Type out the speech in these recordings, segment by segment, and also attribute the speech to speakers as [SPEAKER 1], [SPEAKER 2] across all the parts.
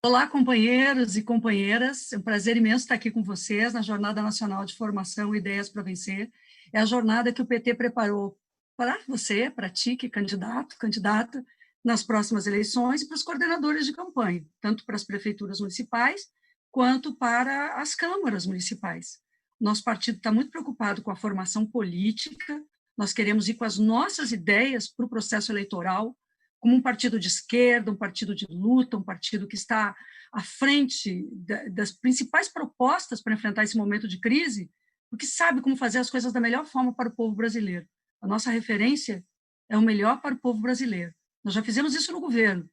[SPEAKER 1] Olá, companheiros e companheiras. É um prazer imenso estar aqui com vocês na Jornada Nacional de Formação Ideias para Vencer. É a jornada que o PT preparou para você, para ti, que é candidato, candidata, nas próximas eleições, e para os coordenadores de campanha, tanto para as prefeituras municipais quanto para as câmaras municipais. Nosso partido está muito preocupado com a formação política, nós queremos ir com as nossas ideias para o processo eleitoral, como um partido de esquerda, um partido de luta, um partido que está à frente das principais propostas para enfrentar esse momento de crise, porque sabe como fazer as coisas da melhor forma para o povo brasileiro. A nossa referência é o melhor para o povo brasileiro. Nós já fizemos isso no governo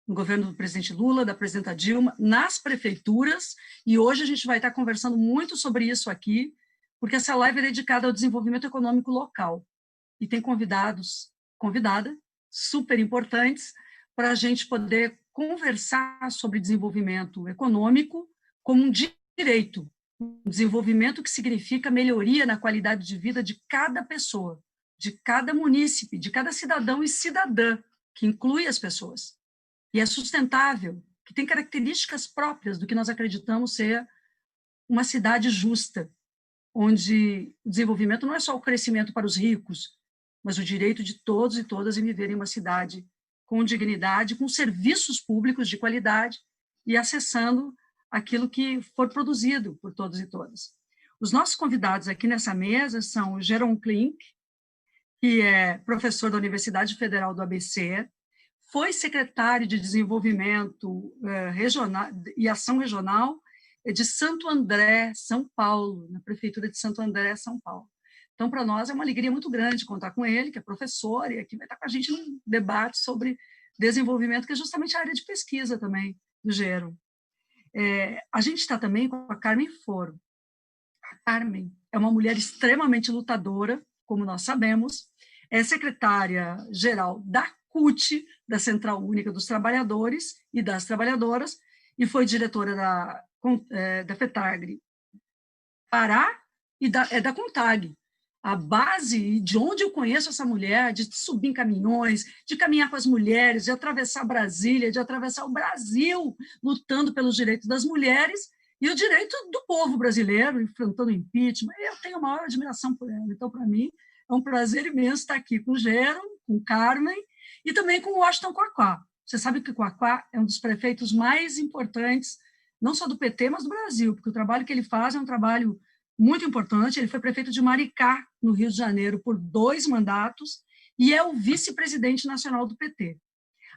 [SPEAKER 1] do presidente Lula, da presidenta Dilma, nas prefeituras, e hoje a gente vai estar conversando muito sobre isso aqui, porque essa live é dedicada ao desenvolvimento econômico local. E tem convidada, super importantes para a gente poder conversar sobre desenvolvimento econômico como um direito, um desenvolvimento que significa melhoria na qualidade de vida de cada pessoa, de cada munícipe, de cada cidadão e cidadã, que inclui as pessoas. E é sustentável, que tem características próprias do que nós acreditamos ser uma cidade justa, onde o desenvolvimento não é só o crescimento para os ricos, mas o direito de todos e todas em viver em uma cidade com dignidade, com serviços públicos de qualidade e acessando aquilo que for produzido por todos e todas. Os nossos convidados aqui nessa mesa são o Jeroen Klink, que é professor da Universidade Federal do ABC, foi secretário de Desenvolvimento Regional e Ação Regional de Santo André, São Paulo, na Prefeitura de Santo André, São Paulo. Então, para nós, é uma alegria muito grande contar com ele, que é professor, e aqui vai estar com a gente num debate sobre desenvolvimento, que é justamente a área de pesquisa também do Gero. A gente está também com a Carmen Foro. A Carmen é uma mulher extremamente lutadora, como nós sabemos, é secretária-geral da CUT, da Central Única dos Trabalhadores e das Trabalhadoras, e foi diretora da FETAGRE Pará e da CONTAG. A base de onde eu conheço essa mulher, de subir em caminhões, de caminhar com as mulheres, de atravessar Brasília, de atravessar o Brasil, lutando pelos direitos das mulheres e o direito do povo brasileiro, enfrentando o impeachment. Eu tenho a maior admiração por ela. Então, para mim, é um prazer imenso estar aqui com o Gero, com o Carmen e também com o Washington Quaquá. Você sabe que o Quaquá é um dos prefeitos mais importantes, não só do PT, mas do Brasil, porque o trabalho que ele faz é um trabalho muito importante. Ele foi prefeito de Maricá, no Rio de Janeiro, por 2 mandatos, e é o vice-presidente nacional do PT.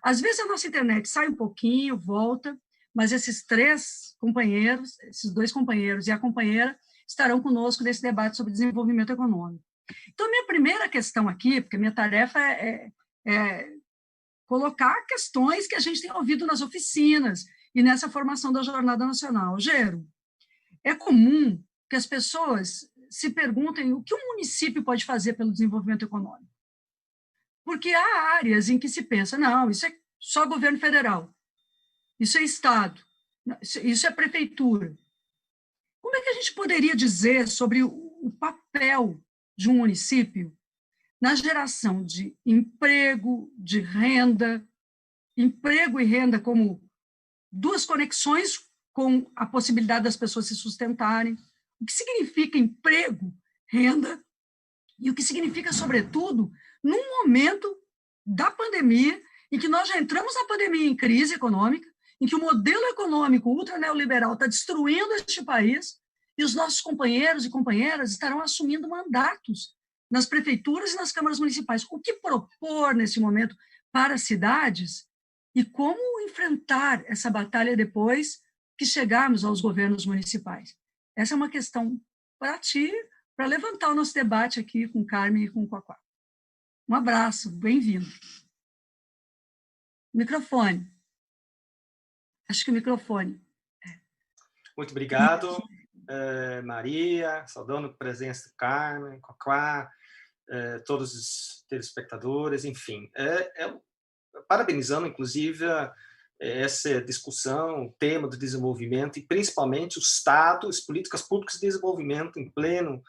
[SPEAKER 1] Às vezes a nossa internet sai um pouquinho, volta, mas esses 3 companheiros, esses 2 companheiros e a companheira, estarão conosco nesse debate sobre desenvolvimento econômico. Então, minha primeira questão aqui, porque minha tarefa é colocar questões que a gente tem ouvido nas oficinas e nessa formação da Jornada Nacional. Gero, é comum que as pessoas se perguntem o que um município pode fazer pelo desenvolvimento econômico. Porque há áreas em que se pensa, não, isso é só governo federal, isso é Estado, isso é prefeitura. Como é que a gente poderia dizer sobre o papel de um município na geração de emprego, de renda, emprego e renda como 2 conexões com a possibilidade das pessoas se sustentarem, o que significa emprego, renda, e o que significa, sobretudo, num momento da pandemia, em que nós já entramos na pandemia em crise econômica, em que o modelo econômico ultraneoliberal está destruindo este país, e os nossos companheiros e companheiras estarão assumindo mandatos nas prefeituras e nas câmaras municipais. O que propor, nesse momento, para as cidades e como enfrentar essa batalha depois que chegarmos aos governos municipais? Essa é uma questão para ti, para levantar o nosso debate aqui com Carmen e com o Quaquá. Um abraço, bem-vindo. Microfone. Acho que o microfone.
[SPEAKER 2] Muito obrigado, Maria, saudando a presença de Carmen, Quaquá, todos os telespectadores, enfim. Parabenizando, inclusive, essa discussão, o tema do desenvolvimento e, principalmente, o Estado, as políticas públicas de desenvolvimento em pleno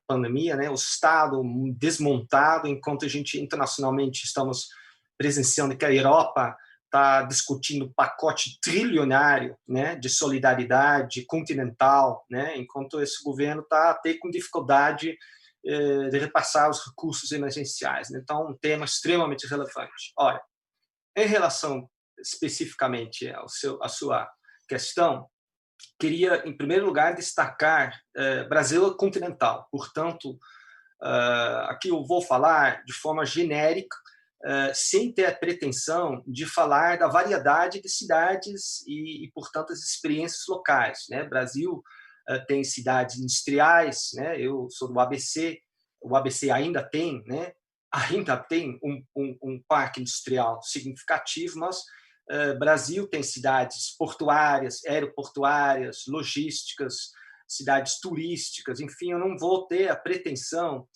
[SPEAKER 2] pandemia, né? O Estado desmontado, enquanto a gente internacionalmente estamos presenciando que a Europa está discutindo pacote trilionário, né, de solidariedade continental, né, enquanto esse governo está até com dificuldade de repassar os recursos emergenciais. Então, um tema extremamente relevante. Olha, em relação especificamente à sua questão, queria, em primeiro lugar, destacar Brasil continental. Portanto, aqui eu vou falar de forma genérica, sem ter a pretensão de falar da variedade de cidades e portanto, as experiências locais. Né? Brasil tem cidades industriais, né? Eu sou do ABC, o ABC ainda tem, né? Ainda tem um parque industrial significativo, mas Brasil tem cidades portuárias, aeroportuárias, logísticas, cidades turísticas, enfim, eu não vou ter a pretensão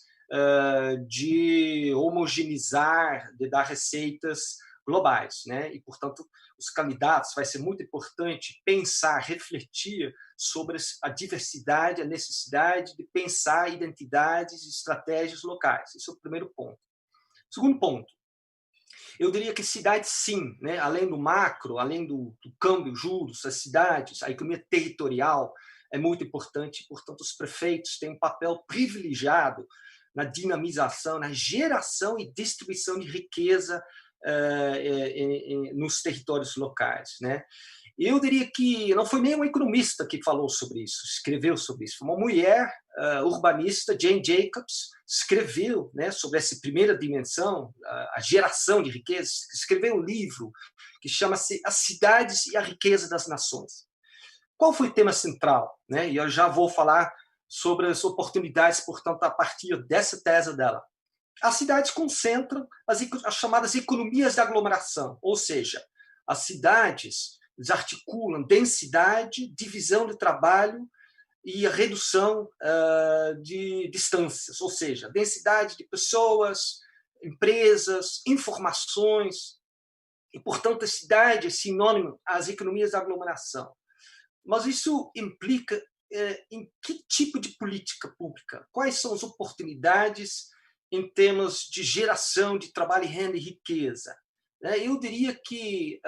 [SPEAKER 2] de homogeneizar, de dar receitas globais, né? E, portanto, os candidatos vai ser muito importante pensar, refletir sobre a diversidade, a necessidade de pensar identidades e estratégias locais. Esse é o primeiro ponto. Segundo ponto, eu diria que cidades, sim, né? Além do macro, além do câmbio, juros, as cidades, a economia territorial é muito importante, portanto, os prefeitos têm um papel privilegiado na dinamização, na geração e distribuição de riqueza nos territórios locais. Né? Eu diria que não foi nem um economista que falou sobre isso, escreveu sobre isso, foi uma mulher urbanista, Jane Jacobs, escreveu, né, sobre essa primeira dimensão, a geração de riqueza, escreveu um livro que chama-se As Cidades e a Riqueza das Nações. Qual foi o tema central? Né? E eu já vou falar sobre as oportunidades, portanto, a partir dessa tese dela. As cidades concentram as chamadas economias da aglomeração, ou seja, as cidades desarticulam densidade, divisão de trabalho e a redução de distâncias, ou seja, densidade de pessoas, empresas, informações, e, portanto, a cidade é sinônimo às economias da aglomeração. Mas isso implica em que tipo de política pública? Quais são as oportunidades em termos de geração de trabalho, renda e riqueza? Eu diria que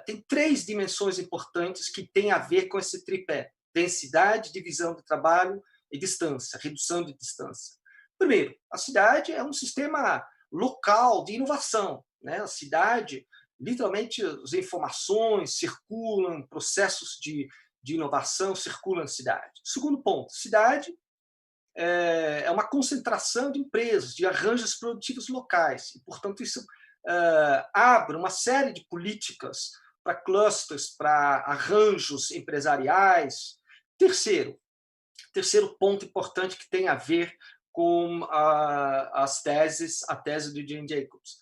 [SPEAKER 2] tem 3 dimensões importantes que têm a ver com esse tripé: densidade, divisão de trabalho e distância, redução de distância. Primeiro, a cidade é um sistema local de inovação. Né? A cidade, literalmente, as informações circulam, processos de inovação circulam na cidade. Segundo ponto, cidade é uma concentração de empresas, de arranjos produtivos locais, e, portanto, isso abre uma série de políticas para clusters, para arranjos empresariais. Terceiro ponto importante que tem a ver com a tese de Jane Jacobs.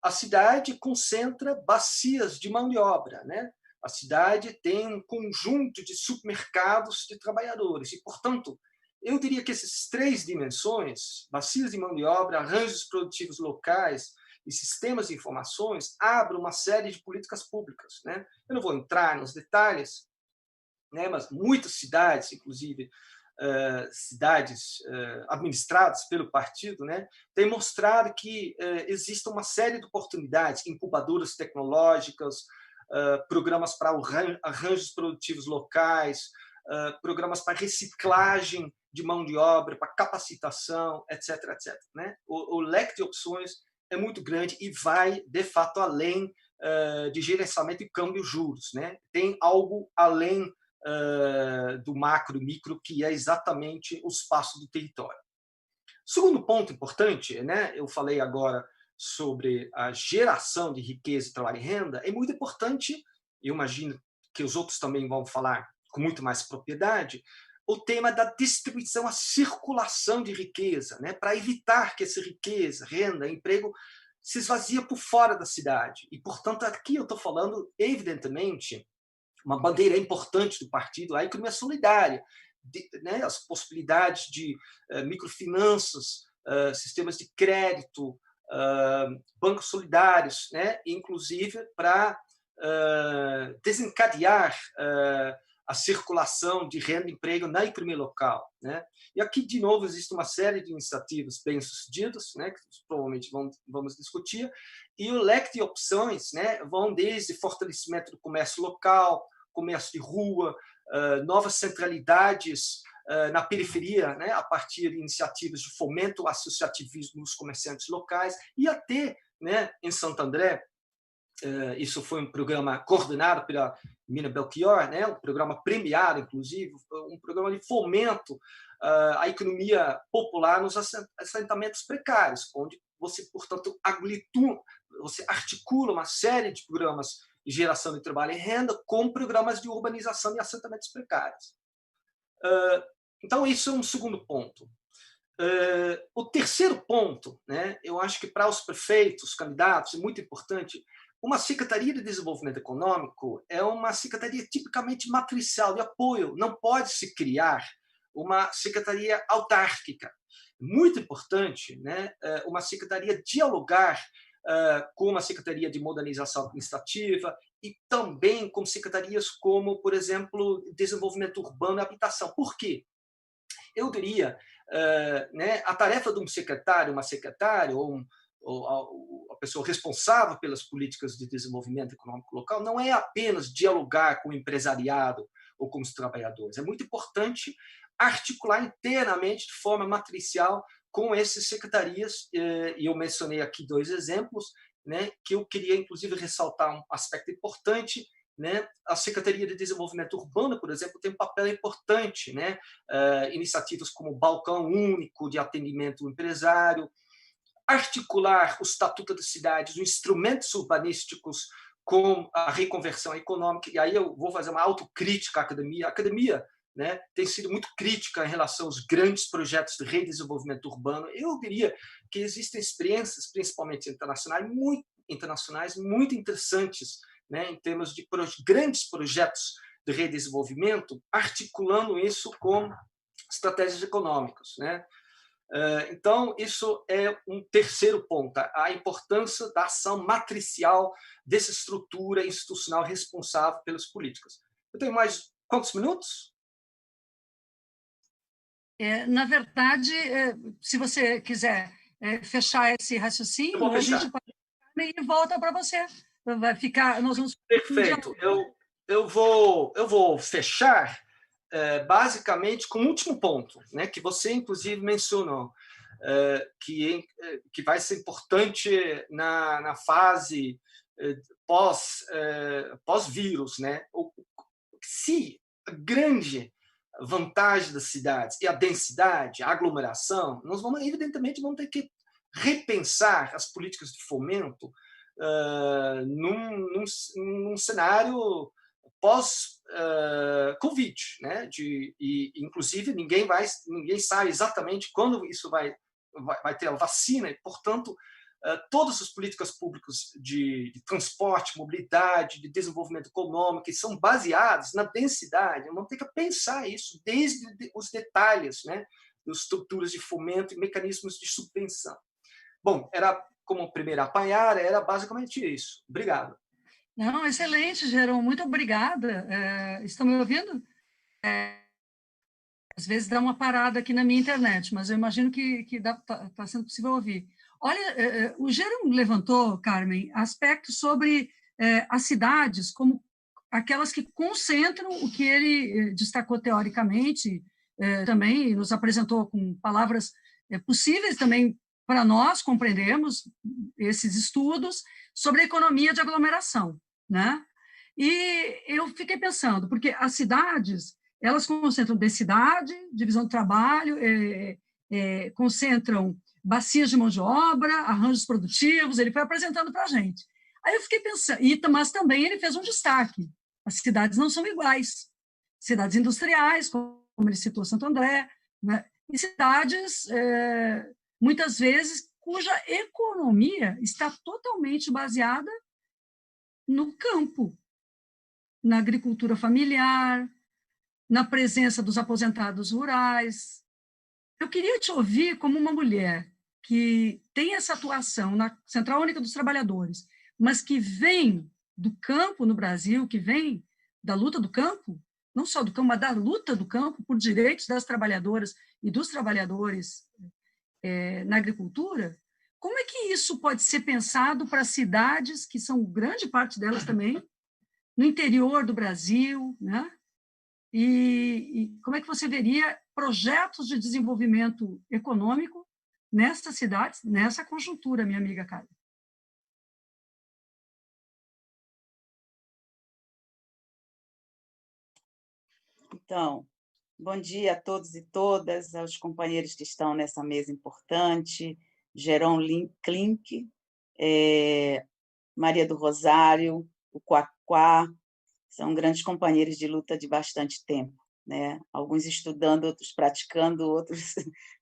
[SPEAKER 2] A cidade concentra bacias de mão de obra, né? A cidade tem um conjunto de supermercados de trabalhadores e, portanto, eu diria que essas 3 dimensões, bacias de mão de obra, arranjos produtivos locais e sistemas de informações, abrem uma série de políticas públicas. Né? Eu não vou entrar nos detalhes, né? Mas muitas cidades, inclusive cidades administradas pelo partido, né, têm mostrado que existe uma série de oportunidades, incubadoras tecnológicas, programas para arranjos produtivos locais, programas para reciclagem de mão de obra, para capacitação, etc. etc. Né? O leque de opções é muito grande e vai, de fato, além de gerenciamento e câmbio juros. Né? Tem algo além do macro e micro, que é exatamente o espaço do território. Segundo ponto importante, né? Eu falei agora sobre a geração de riqueza, trabalho e renda, é muito importante, eu imagino que os outros também vão falar com muito mais propriedade, o tema da distribuição, a circulação de riqueza, né? Para evitar que essa riqueza, renda, emprego se esvazia por fora da cidade. E, portanto, aqui eu estou falando, evidentemente, uma bandeira importante do partido, a economia solidária, né, as possibilidades de microfinanças, sistemas de crédito, bancos solidários, né, inclusive para desencadear a circulação de renda e emprego na economia local, né? E aqui, de novo, existe uma série de iniciativas bem-sucedidas, né, que provavelmente vamos discutir, e o leque de opções, né, vão desde fortalecimento do comércio local, comércio de rua, novas centralidades na periferia, né, a partir de iniciativas de fomento ao associativismo dos comerciantes locais, e até, né, em Santo André, isso foi um programa coordenado pela Mina Belchior, né, um programa premiado, inclusive, um programa de fomento à economia popular nos assentamentos precários, onde você, portanto, você articula uma série de programas de geração de trabalho e renda com programas de urbanização de assentamentos precários. Então, isso é um segundo ponto. O terceiro ponto, né, eu acho que para os prefeitos, candidatos, é muito importante. Uma Secretaria de Desenvolvimento Econômico é uma secretaria tipicamente matricial de apoio. Não pode se criar uma secretaria autárquica. Muito importante, né, uma secretaria dialogar com uma secretaria de modernização administrativa e também com secretarias como, por exemplo, desenvolvimento urbano e habitação. Por quê? Eu diria, né, a tarefa de um secretário, uma secretária ou a pessoa responsável pelas políticas de desenvolvimento econômico local não é apenas dialogar com o empresariado ou com os trabalhadores. É muito importante articular internamente de forma matricial com essas secretarias, e eu mencionei aqui 2 exemplos, né, que eu queria, inclusive, ressaltar um aspecto importante, né? A Secretaria de Desenvolvimento Urbano, por exemplo, tem um papel importante, né? Iniciativas como o Balcão Único de Atendimento ao Empresário, articular o Estatuto das Cidades, os instrumentos urbanísticos com a reconversão econômica, e aí eu vou fazer uma autocrítica à academia. A academia, né, tem sido muito crítica em relação aos grandes projetos de redesenvolvimento urbano. Eu diria que existem experiências, principalmente internacionais, muito interessantes, né, em termos de grandes projetos de redesenvolvimento, articulando isso com estratégias econômicas, né? Então, isso é um terceiro ponto, a importância da ação matricial dessa estrutura institucional responsável pelas políticas. Eu tenho mais quantos minutos?
[SPEAKER 1] Na verdade, se você quiser fechar esse raciocínio, a gente pode e volta para você. Vai ficar, nós vamos...
[SPEAKER 2] Perfeito. Eu vou fechar basicamente com o último ponto, né, que você, inclusive, mencionou, que vai ser importante na fase pós-vírus, né? Se a grande vantagem das cidades é a densidade, a aglomeração, nós evidentemente, vamos ter que repensar as políticas de fomento num cenário pós-Covid, né? E inclusive ninguém sabe exatamente quando isso vai ter a vacina, e, portanto, todas as políticas públicas de transporte, mobilidade, de desenvolvimento econômico, que são baseadas na densidade, vamos ter que pensar isso desde os detalhes, né? Das estruturas de fomento e mecanismos de subvenção. Bom, como primeira apanhada, era basicamente isso. Obrigado.
[SPEAKER 1] Não, excelente, Jerônimo, muito obrigada. Estão me ouvindo? Às vezes dá uma parada aqui na minha internet, mas eu imagino que está sendo possível ouvir. Olha, o Jerônimo levantou, Carmen, aspectos sobre as cidades como aquelas que concentram o que ele destacou teoricamente, também nos apresentou com palavras possíveis também para nós compreendermos esses estudos sobre a economia de aglomeração, né? E eu fiquei pensando, porque as cidades, elas concentram densidade, divisão do trabalho, concentram bacias de mão de obra, arranjos produtivos, ele foi apresentando para a gente. Aí eu fiquei pensando, mas também ele fez um destaque, as cidades não são iguais, cidades industriais, como ele citou Santo André, né? E cidades, muitas vezes, cuja economia está totalmente baseada no campo, na agricultura familiar, na presença dos aposentados rurais. Eu queria te ouvir como uma mulher que tem essa atuação na Central Única dos Trabalhadores, mas que vem do campo no Brasil, que vem da luta do campo, não só do campo, mas da luta do campo por direitos das trabalhadoras e dos trabalhadores na agricultura, como é que isso pode ser pensado para cidades, que são grande parte delas também, no interior do Brasil, né? E como é que você veria projetos de desenvolvimento econômico nessas cidades, nessa conjuntura, minha amiga Carla?
[SPEAKER 3] Então, bom dia a todos e todas, aos companheiros que estão nessa mesa importante, Geron Klink, Maria do Rosário, o Quaquá, são grandes companheiros de luta de bastante tempo, né? Alguns estudando, outros praticando, outros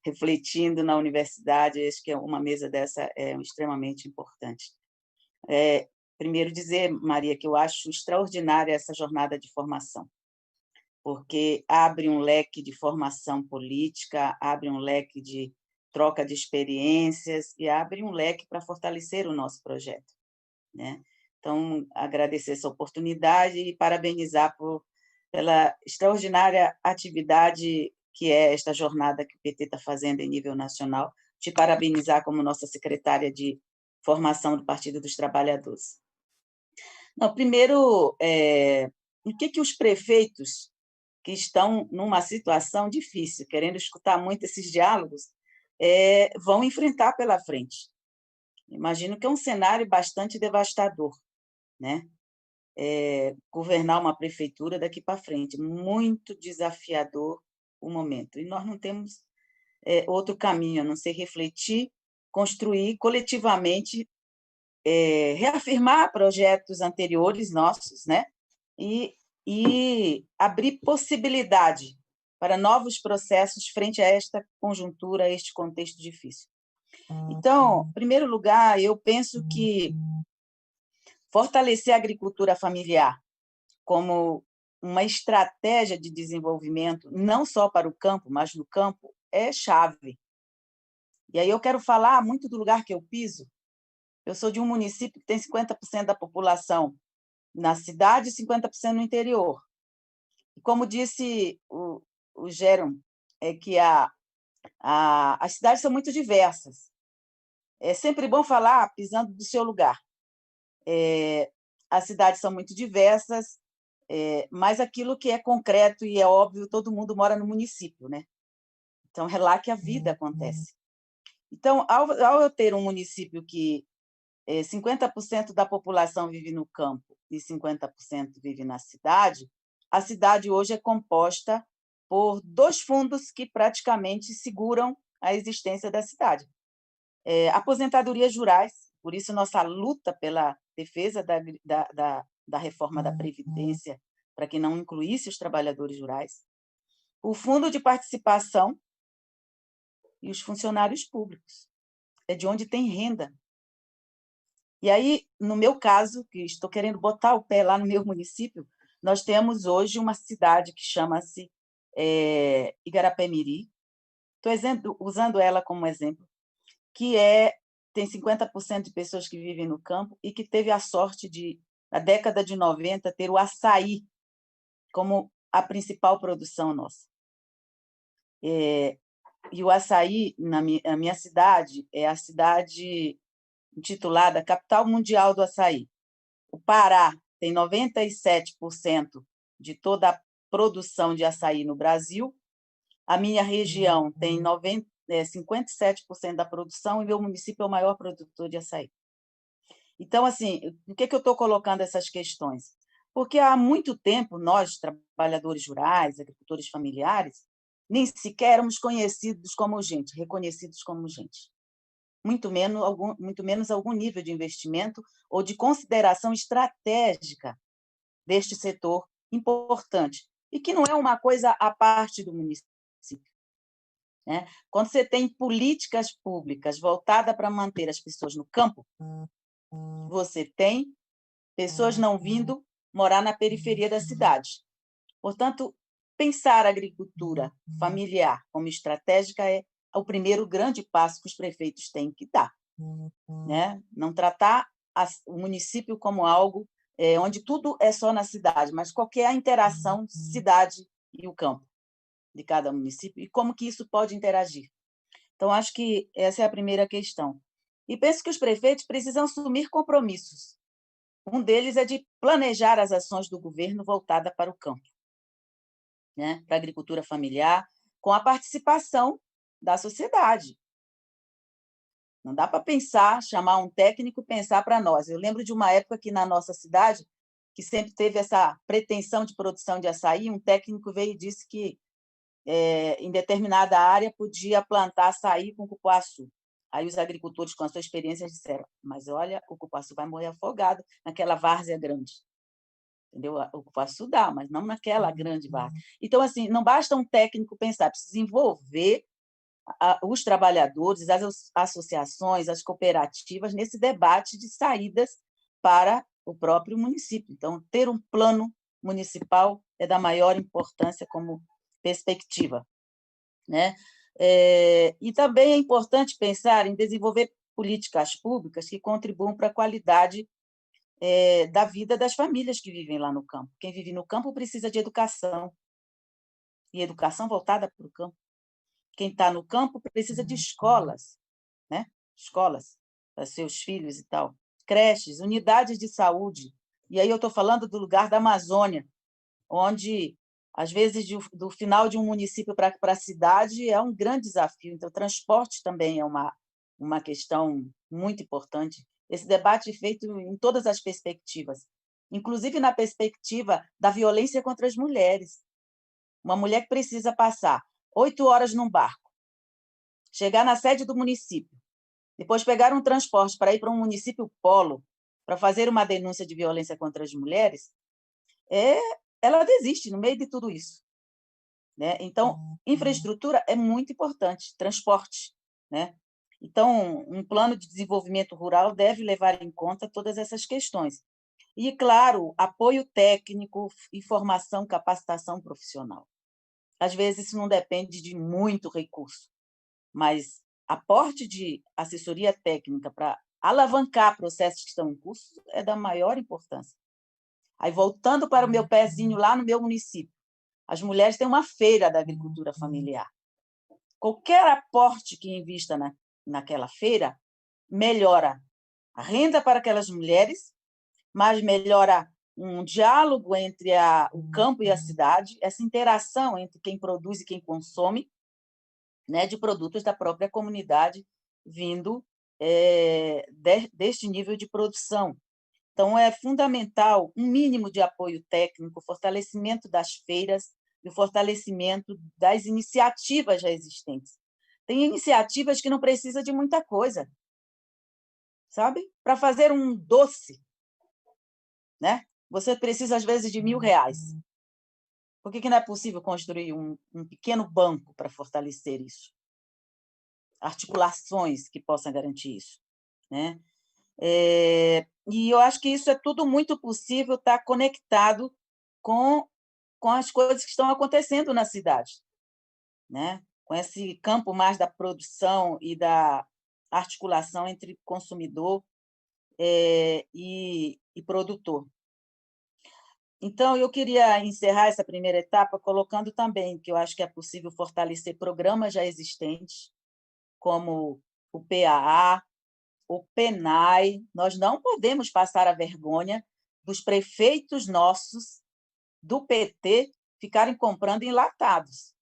[SPEAKER 3] refletindo na universidade. Acho que uma mesa dessa é extremamente importante. Primeiro dizer, Maria, que eu acho extraordinária essa jornada de formação, porque abre um leque de formação política, abre um leque de troca de experiências e abre um leque para fortalecer o nosso projeto, né? Então, agradecer essa oportunidade e parabenizar pela extraordinária atividade que é esta jornada que o PT está fazendo em nível nacional. Te parabenizar como nossa secretária de formação do Partido dos Trabalhadores. Não, primeiro, o que os prefeitos que estão numa situação difícil, querendo escutar muito esses diálogos, vão enfrentar pela frente? Imagino que é um cenário bastante devastador, né? Governar uma prefeitura daqui para frente, muito desafiador o momento. E nós não temos outro caminho, a não ser refletir, construir coletivamente, reafirmar projetos anteriores nossos, né? E abrir possibilidade para novos processos frente a esta conjuntura, a este contexto difícil. Então, em primeiro lugar, eu penso que fortalecer a agricultura familiar como uma estratégia de desenvolvimento, não só para o campo, mas no campo, é chave. E aí eu quero falar muito do lugar que eu piso. Eu sou de um município que tem 50% da população na cidade e 50% no interior. E como disse o Geron, que as cidades são muito diversas. É sempre bom falar pisando do seu lugar. As cidades são muito diversas, mas aquilo que é concreto e é óbvio, todo mundo mora no município, né? Então, é lá que a vida acontece. Então, ao eu ter um município que 50% da população vive no campo e 50% vive na cidade, a cidade hoje é composta por 2 fundos que praticamente seguram a existência da cidade. Aposentadorias rurais, por isso nossa luta pela defesa da reforma da Previdência, para que não incluísse os trabalhadores rurais, o Fundo de Participação e os funcionários públicos. É de onde tem renda. E aí, no meu caso, que estou querendo botar o pé lá no meu município, nós temos hoje uma cidade que chama-se Igarapé-Miri. Estou usando ela como exemplo, que tem 50% de pessoas que vivem no campo e que teve a sorte de, na década de 90, ter o açaí como a principal produção nossa. E o açaí, na minha cidade, é a cidade intitulada Capital Mundial do Açaí. O Pará tem 97% de toda a produção de açaí no Brasil. A minha região tem 57% da produção e meu município é o maior produtor de açaí. Então, assim, por que eu estou colocando essas questões? Porque há muito tempo nós, trabalhadores rurais, agricultores familiares, nem sequer éramos conhecidos como gente, reconhecidos como gente. Muito menos algum nível de investimento ou de consideração estratégica deste setor importante, e que não é uma coisa à parte do município, né? Quando você tem políticas públicas voltadas para manter as pessoas no campo, você tem pessoas não vindo morar na periferia da cidade. Portanto, pensar a agricultura familiar como estratégica é o primeiro grande passo que os prefeitos têm que dar, né? Não tratar o município como algo onde tudo é só na cidade, mas qual que é a interação cidade e o campo de cada município e como que isso pode interagir. Então, acho que essa é a primeira questão. E penso que os prefeitos precisam assumir compromissos. Um deles é de planejar as ações do governo voltada para o campo, né? Para a agricultura familiar, com a participação da sociedade. Não dá para pensar, chamar um técnico e pensar para nós. Eu lembro de uma época que na nossa cidade, que sempre teve essa pretensão de produção de açaí, um técnico veio e disse que em determinada área podia plantar açaí com cupuaçu. Aí os agricultores, com a sua experiência, disseram, mas olha, o cupuaçu vai morrer afogado naquela várzea grande. Entendeu? O cupuaçu dá, mas não naquela grande várzea. Então, assim, não basta um técnico pensar, precisa envolver os trabalhadores, as associações, as cooperativas nesse debate de saídas para o próprio município. Então, ter um plano municipal é da maior importância como perspectiva, né? E também é importante pensar em desenvolver políticas públicas que contribuam para a qualidade da vida das famílias que vivem lá no campo. Quem vive no campo precisa de educação, e educação voltada para o campo. Quem está no campo precisa de escolas, né? Escolas para seus filhos e tal, creches, unidades de saúde. E aí eu estou falando do lugar da Amazônia, onde, às vezes, do final de um município para a cidade é um grande desafio. Então, o transporte também é uma questão muito importante. Esse debate é feito em todas as perspectivas, inclusive na perspectiva da violência contra as mulheres. Uma mulher que precisa passar 8 horas num barco, chegar na sede do município, depois pegar um transporte para ir para um município polo, para fazer uma denúncia de violência contra as mulheres, ela desiste no meio de tudo isso, né? Então, infraestrutura é muito importante, transporte, né? Então, um plano de desenvolvimento rural deve levar em conta todas essas questões. E, claro, apoio técnico e formação, capacitação profissional. Às vezes, isso não depende de muito recurso, mas aporte de assessoria técnica para alavancar processos que estão em curso é da maior importância. Aí, voltando para o meu pezinho lá no meu município, as mulheres têm uma feira da agricultura familiar. Qualquer aporte que invista naquela feira melhora a renda para aquelas mulheres, mas melhora um diálogo entre o campo e a cidade, essa interação entre quem produz e quem consome, né, de produtos da própria comunidade vindo deste nível de produção. Então, é fundamental um mínimo de apoio técnico, fortalecimento das feiras e o fortalecimento das iniciativas já existentes. Tem iniciativas que não precisam de muita coisa, sabe? Para fazer um doce, né? Você precisa, às vezes, de R$1.000. Por que não é possível construir um pequeno banco para fortalecer isso? Articulações que possam garantir isso, né? E eu acho que isso é tudo muito possível estar conectado com as coisas que estão acontecendo na cidade, né? Com esse campo mais da produção e da articulação entre consumidor e produtor. Então, eu queria encerrar essa primeira etapa colocando também que eu acho que é possível fortalecer programas já existentes, como o PAA, o PENAI. Nós não podemos passar a vergonha dos prefeitos nossos, do PT, ficarem comprando enlatados.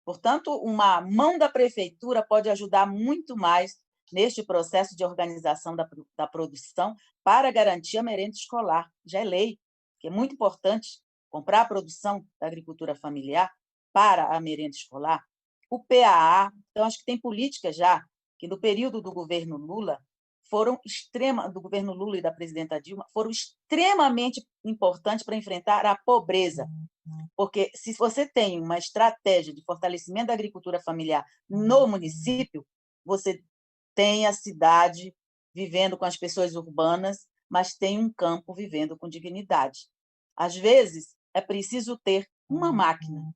[SPEAKER 3] Portanto, uma mão da prefeitura pode ajudar muito mais neste processo de organização da produção para garantir a merenda escolar. Já é lei, que é muito importante comprar a produção da agricultura familiar para a merenda escolar. O PAA, então, acho que tem políticas já que, no período do governo Lula, do governo Lula e da presidenta Dilma, foram extremamente importantes para enfrentar a pobreza. Porque, se você tem uma estratégia de fortalecimento da agricultura familiar no município, você tem a cidade vivendo com as pessoas urbanas, mas tem um campo vivendo com dignidade. Às vezes, é preciso ter uma máquina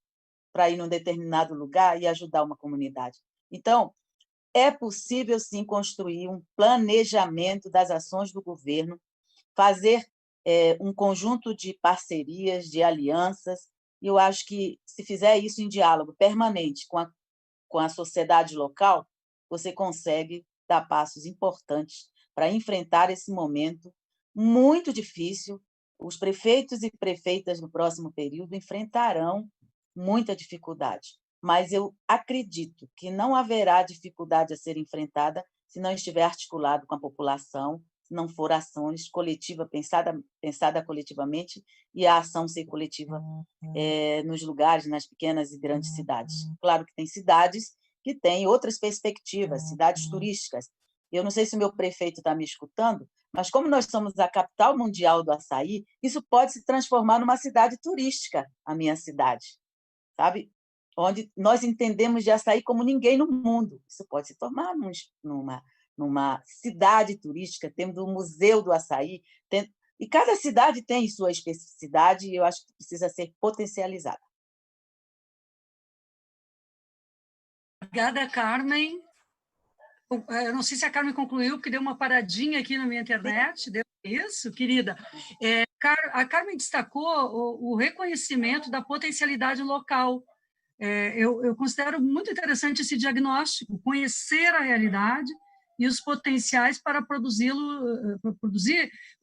[SPEAKER 3] para ir num determinado lugar e ajudar uma comunidade. Então, é possível, sim, construir um planejamento das ações do governo, fazer um conjunto de parcerias, de alianças, e eu acho que, se fizer isso em diálogo permanente com a sociedade local, você consegue dar passos importantes para enfrentar esse momento muito difícil. Os prefeitos e prefeitas no próximo período enfrentarão muita dificuldade, mas eu acredito que não haverá dificuldade a ser enfrentada se não estiver articulado com a população, se não for ações coletivas, pensada coletivamente, e a ação ser coletiva nos lugares, nas pequenas e grandes cidades. Claro que tem cidades que têm outras perspectivas, cidades turísticas. Eu não sei se o meu prefeito está me escutando, mas como nós somos a capital mundial do açaí, isso pode se transformar numa cidade turística, a minha cidade, sabe? Onde nós entendemos de açaí como ninguém no mundo. Isso pode se tornar numa cidade turística, temos o Museu do Açaí, e cada cidade tem sua especificidade e eu acho que precisa ser potencializada.
[SPEAKER 1] Obrigada, Carmen. Eu não sei se a Carmen concluiu, porque deu uma paradinha aqui na minha internet. Deu isso, querida? A Carmen destacou o reconhecimento da potencialidade local. Eu considero muito interessante esse diagnóstico, conhecer a realidade e os potenciais para produzir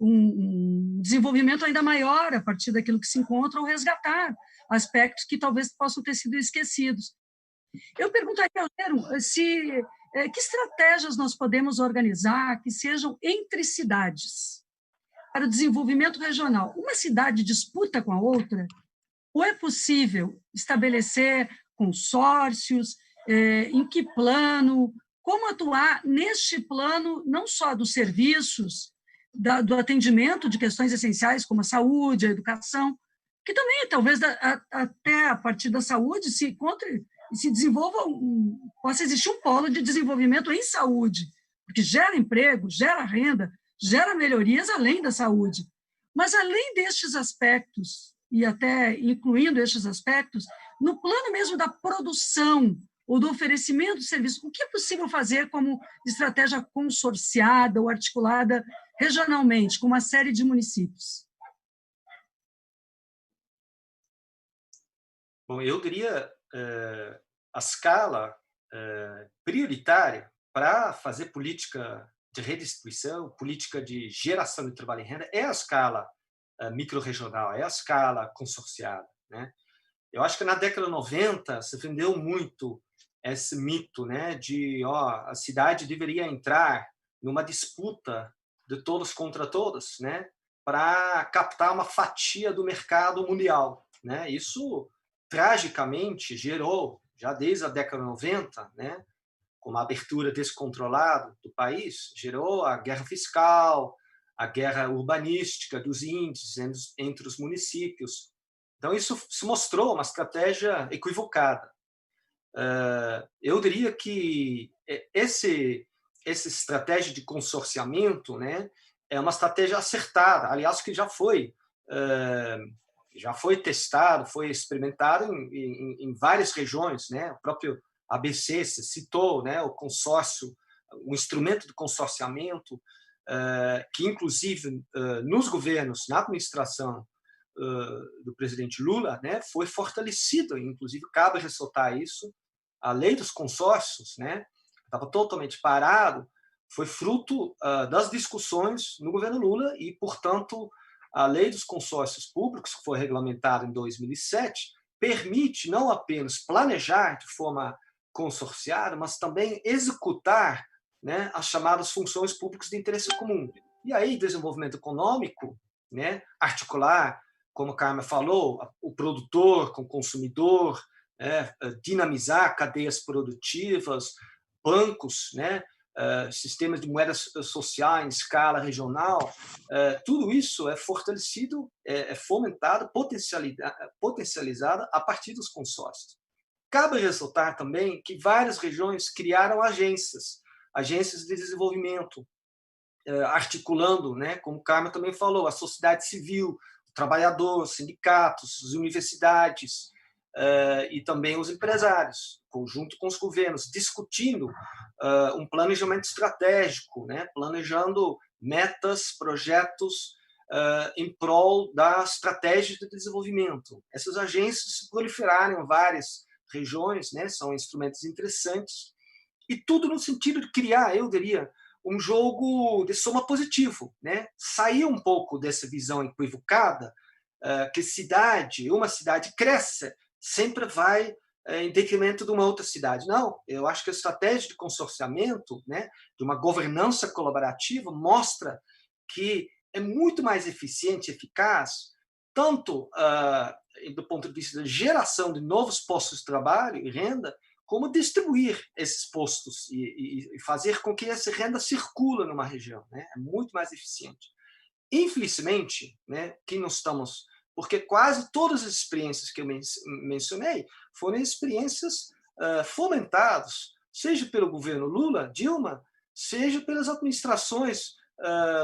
[SPEAKER 1] um desenvolvimento ainda maior a partir daquilo que se encontra ou resgatar aspectos que talvez possam ter sido esquecidos. Eu perguntaria ao Nero que estratégias nós podemos organizar que sejam entre cidades para o desenvolvimento regional. Uma cidade disputa com a outra? Ou é possível estabelecer consórcios? Em que plano? Como atuar neste plano, não só dos serviços, do atendimento de questões essenciais, como a saúde, a educação, que também, talvez, até a partir da saúde, se desenvolva, possa existir um polo de desenvolvimento em saúde, porque gera emprego, gera renda, gera melhorias além da saúde. Mas, além destes aspectos, e até incluindo estes aspectos, no plano mesmo da produção ou do oferecimento de serviço, o que é possível fazer como estratégia consorciada ou articulada regionalmente, com uma série de municípios?
[SPEAKER 2] Bom, eu diria a escala prioritária para fazer política de redistribuição, política de geração de trabalho e renda, é a escala microrregional, é a escala consorciada, né? Eu acho que na década de 90 se vendeu muito esse mito, né, de a cidade deveria entrar numa disputa de todos contra todos, né, para captar uma fatia do mercado mundial, né? Isso tragicamente gerou, já desde a década de 90, né, com uma abertura descontrolada do país, gerou a guerra fiscal, a guerra urbanística dos índices entre os municípios. Então, isso se mostrou uma estratégia equivocada. Eu diria que essa estratégia de consorciamento, né, é uma estratégia acertada, aliás, que já foi testado, foi experimentado em várias regiões, né? O próprio ABC se citou, né, o consórcio, o instrumento de consorciamento, que, inclusive, nos governos, na administração do presidente Lula, né, foi fortalecido, inclusive cabe ressaltar isso, a lei dos consórcios, né, estava totalmente parado, foi fruto das discussões no governo Lula e, portanto, a lei dos consórcios públicos, que foi regulamentada em 2007, permite não apenas planejar de forma consorciada, mas também executar, né, as chamadas funções públicas de interesse comum. E aí, desenvolvimento econômico, né, articular, como a Carmen falou, o produtor com o consumidor, dinamizar cadeias produtivas, bancos, né, sistemas de moeda social em escala regional, tudo isso é fortalecido, é fomentado, potencializado a partir dos consórcios. Cabe ressaltar também que várias regiões criaram agências de desenvolvimento, articulando, né, como o Carmen também falou, a sociedade civil, o trabalhador, os sindicatos, as universidades, e também os empresários, junto com os governos, discutindo um planejamento estratégico, né, planejando metas, projetos em prol da estratégia de desenvolvimento. Essas agências se proliferaram em várias regiões, né? São instrumentos interessantes, e tudo no sentido de criar, eu diria, um jogo de soma positivo, né? Sair um pouco dessa visão equivocada que uma cidade cresce, sempre vai em detrimento de uma outra cidade. Não, eu acho que a estratégia de consorciamento, né, de uma governança colaborativa, mostra que é muito mais eficiente e eficaz, tanto do ponto de vista de geração de novos postos de trabalho e renda, como distribuir esses postos e fazer com que essa renda circule numa região, né? É muito mais eficiente. Infelizmente, né, que nós estamos... Porque quase todas as experiências que eu mencionei foram experiências fomentadas, seja pelo governo Lula, Dilma, seja pelas administrações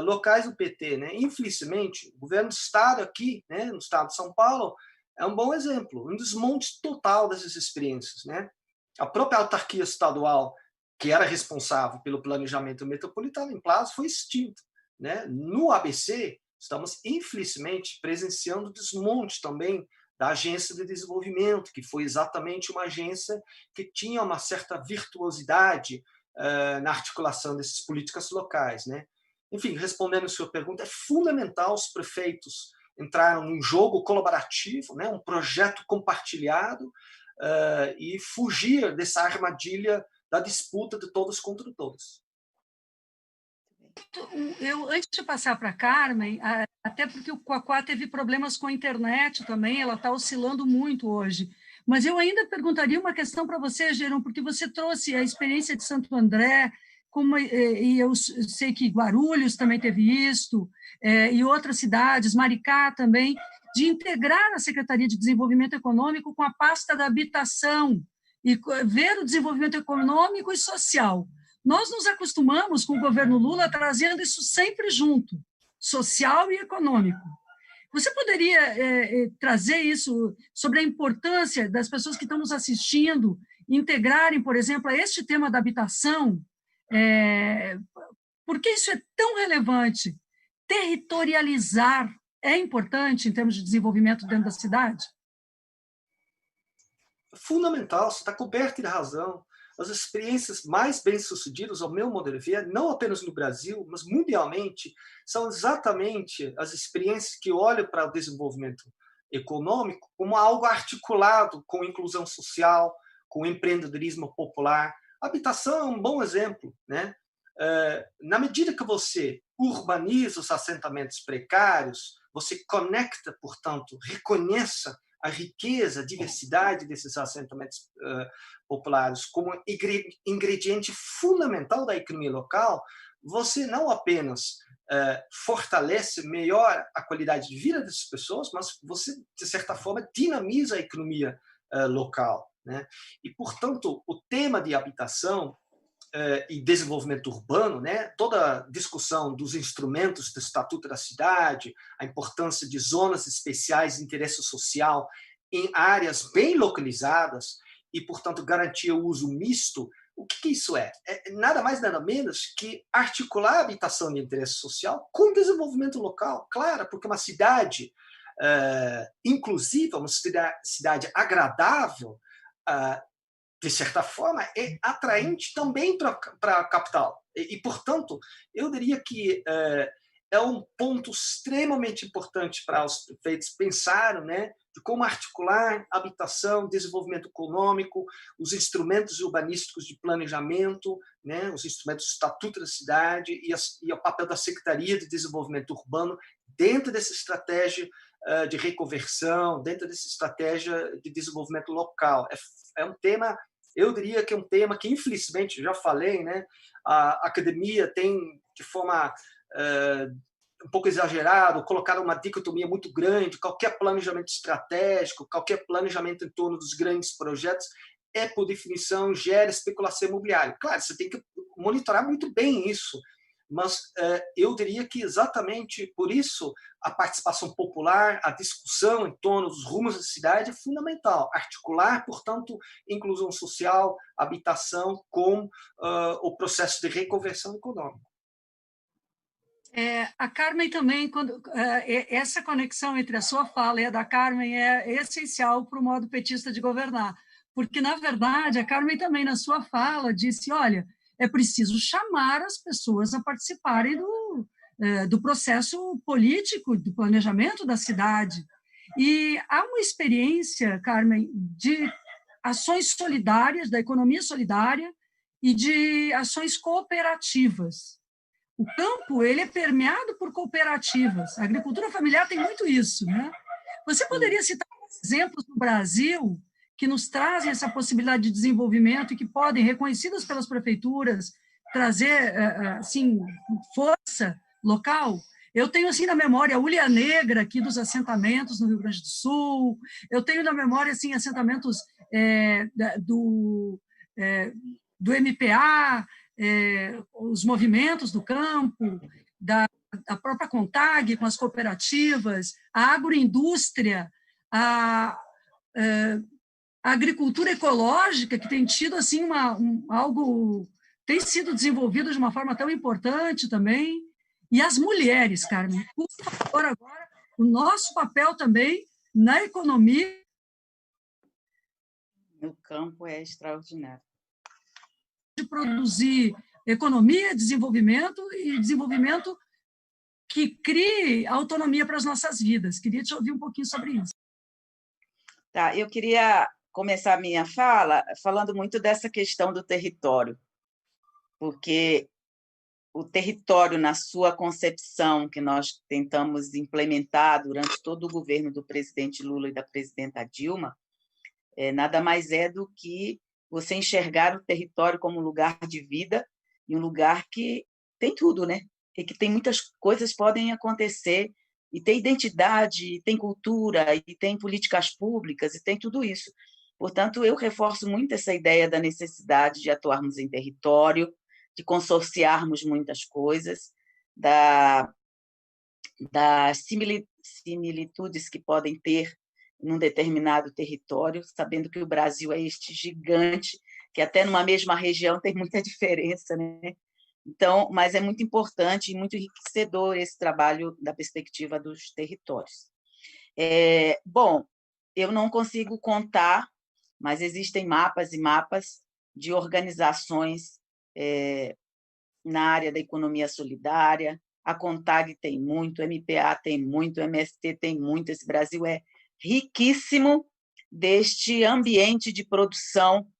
[SPEAKER 2] locais do PT, né? Infelizmente, o governo do Estado aqui, né, no Estado de São Paulo, é um bom exemplo, um desmonte total dessas experiências, né? A própria autarquia estadual, que era responsável pelo planejamento metropolitano em prazo, foi extinta, né? No ABC, estamos, infelizmente, presenciando desmonte também da Agência de Desenvolvimento, que foi exatamente uma agência que tinha uma certa virtuosidade na articulação dessas políticas locais, né? Enfim, respondendo a sua pergunta, é fundamental os prefeitos entrarem num jogo colaborativo, né? Um projeto compartilhado, e fugir dessa armadilha da disputa de todos contra todos.
[SPEAKER 1] Eu, antes de passar para a Carmen, até porque o Quaquá teve problemas com a internet também, ela está oscilando muito hoje, mas eu ainda perguntaria uma questão para você, Geron, porque você trouxe a experiência de Santo André, e eu sei que Guarulhos também teve isso, e outras cidades, Maricá também, de integrar a Secretaria de Desenvolvimento Econômico com a pasta da habitação e ver o desenvolvimento econômico e social. Nós nos acostumamos com o governo Lula trazendo isso sempre junto, social e econômico. Você poderia trazer isso sobre a importância das pessoas que estão nos assistindo integrarem, por exemplo, a este tema da habitação? Por que isso é tão relevante? Territorializar é importante em termos de desenvolvimento dentro da cidade?
[SPEAKER 2] Fundamental, você está coberto de razão. As experiências mais bem-sucedidas, ao meu modo de ver, não apenas no Brasil, mas mundialmente, são exatamente as experiências que olham para o desenvolvimento econômico como algo articulado com inclusão social, com empreendedorismo popular. A habitação é um bom exemplo, né? Na medida que você urbaniza os assentamentos precários, você conecta, portanto, reconheça a riqueza, a diversidade desses assentamentos populares como ingrediente fundamental da economia local, você não apenas fortalece melhor a qualidade de vida dessas pessoas, mas você, de certa forma, dinamiza a economia local, né? E, portanto, o tema de habitação e desenvolvimento urbano, né? Toda a discussão dos instrumentos do Estatuto da Cidade, a importância de zonas especiais de interesse social em áreas bem localizadas e, portanto, garantir o uso misto. O que isso é? É nada mais, nada menos que articular a habitação de interesse social com desenvolvimento local. Claro, porque uma cidade inclusiva, uma cidade agradável, de certa forma, é atraente também para a capital. E, portanto, eu diria que é um ponto extremamente importante para os prefeitos pensarem, né, de como articular habitação, desenvolvimento econômico, os instrumentos urbanísticos de planejamento, né, os instrumentos do Estatuto da Cidade e o papel da Secretaria de Desenvolvimento Urbano dentro dessa estratégia de reconversão, dentro dessa estratégia de desenvolvimento local. É um tema, eu diria que é um tema que, infelizmente, já falei, né, a academia tem, de forma um pouco exagerada, colocado uma dicotomia muito grande, qualquer planejamento estratégico, qualquer planejamento em torno dos grandes projetos, por definição, gera especulação imobiliária. Claro, você tem que monitorar muito bem isso, mas eu diria que exatamente por isso a participação popular, a discussão em torno dos rumos da cidade é fundamental. Articular, portanto, inclusão social, habitação com o processo de reconversão econômica.
[SPEAKER 1] A Carmen também, essa conexão entre a sua fala e a da Carmen é essencial para o modo petista de governar, porque, na verdade, a Carmen também, na sua fala, disse, olha, é preciso chamar as pessoas a participarem do processo político, do planejamento da cidade. E há uma experiência, Carmen, de ações solidárias, da economia solidária e de ações cooperativas. O campo ele é permeado por cooperativas. A agricultura familiar tem muito isso, né? Você poderia citar exemplos no Brasil que nos trazem essa possibilidade de desenvolvimento e que podem, reconhecidas pelas prefeituras, trazer assim força local? Eu tenho assim na memória a Ulha Negra aqui dos assentamentos no Rio Grande do Sul. Eu tenho na memória assim assentamentos do MPA, os movimentos do campo, da própria CONTAG com as cooperativas, a agroindústria, a agricultura ecológica, que tem tido assim algo tem sido desenvolvido de uma forma tão importante também, e as mulheres, Carmen, por favor, agora o nosso papel também na economia.
[SPEAKER 3] No campo é extraordinário.
[SPEAKER 1] De produzir economia, desenvolvimento e desenvolvimento que crie autonomia para as nossas vidas. Queria te ouvir um pouquinho sobre isso.
[SPEAKER 3] Tá, eu queria começar a minha fala falando muito dessa questão do território, porque o território, na sua concepção, que nós tentamos implementar durante todo o governo do presidente Lula e da presidenta Dilma, nada mais é do que você enxergar o território como um lugar de vida e um lugar que tem tudo, né? E que tem muitas coisas que podem acontecer, e tem identidade, e tem cultura, e tem políticas públicas, e tem tudo isso. Portanto, eu reforço muito essa ideia da necessidade de atuarmos em território, de consorciarmos muitas coisas, das similitudes que podem ter num determinado território, sabendo que o Brasil é este gigante, que até numa mesma região tem muita diferença, né? Então, mas é muito importante e muito enriquecedor esse trabalho da perspectiva dos territórios. Bom, eu não consigo contar, mas existem mapas e mapas de organizações na área da economia solidária. A CONTAG tem muito, o MPA tem muito, o MST tem muito. Esse Brasil é riquíssimo deste ambiente de produção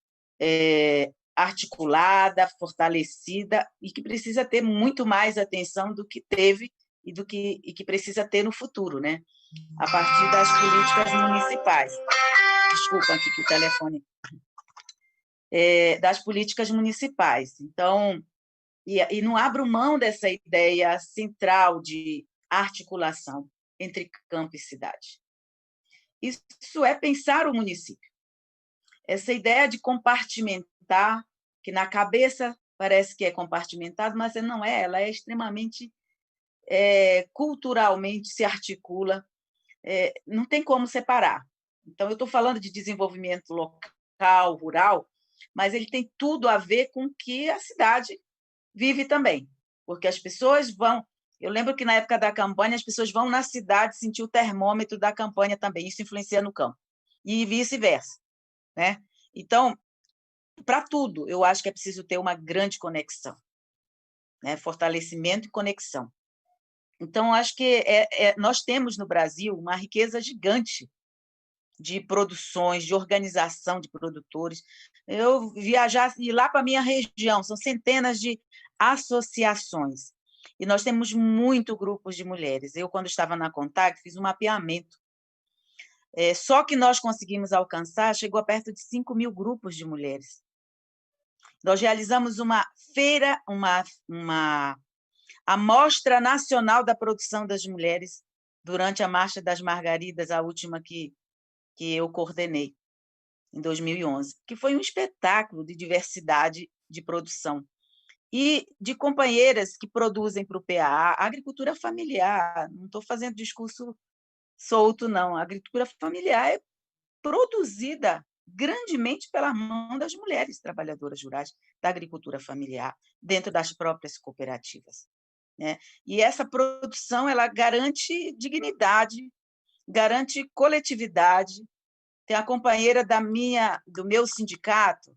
[SPEAKER 3] articulada, fortalecida, e que precisa ter muito mais atenção do que teve e que precisa ter no futuro, né? A partir das políticas municipais. Desculpa aqui que o telefone... das políticas municipais. Então, e não abro mão dessa ideia central de articulação entre campo e cidade. Isso é pensar o município. Essa ideia de compartimentar, que na cabeça parece que é compartimentado, mas não é, ela é extremamente culturalmente se articula, não tem como separar. Então, eu estou falando de desenvolvimento local, rural, mas ele tem tudo a ver com o que a cidade vive também, porque as pessoas vão... Eu lembro que, na época da campanha, as pessoas vão na cidade sentir o termômetro da campanha também, isso influencia no campo, e vice-versa, né? Então, para tudo, eu acho que é preciso ter uma grande conexão, né? Fortalecimento e conexão. Então, acho que nós temos no Brasil uma riqueza gigante de produções, de organização de produtores. Eu viajar e lá para a minha região, são centenas de associações. E nós temos muito grupos de mulheres. Eu, quando estava na CONTAG, fiz um mapeamento. Só que nós conseguimos alcançar, chegou a perto de 5.000 grupos de mulheres. Nós realizamos uma feira, a Mostra Nacional da Produção das Mulheres, durante a Marcha das Margaridas, a última que eu coordenei, em 2011, que foi um espetáculo de diversidade de produção. E de companheiras que produzem para o PA, a agricultura familiar, não estou fazendo discurso solto, não. A agricultura familiar é produzida grandemente pela mão das mulheres trabalhadoras rurais da agricultura familiar, dentro das próprias cooperativas. né? E essa produção ela garante dignidade, garante coletividade. Tem a companheira do meu sindicato,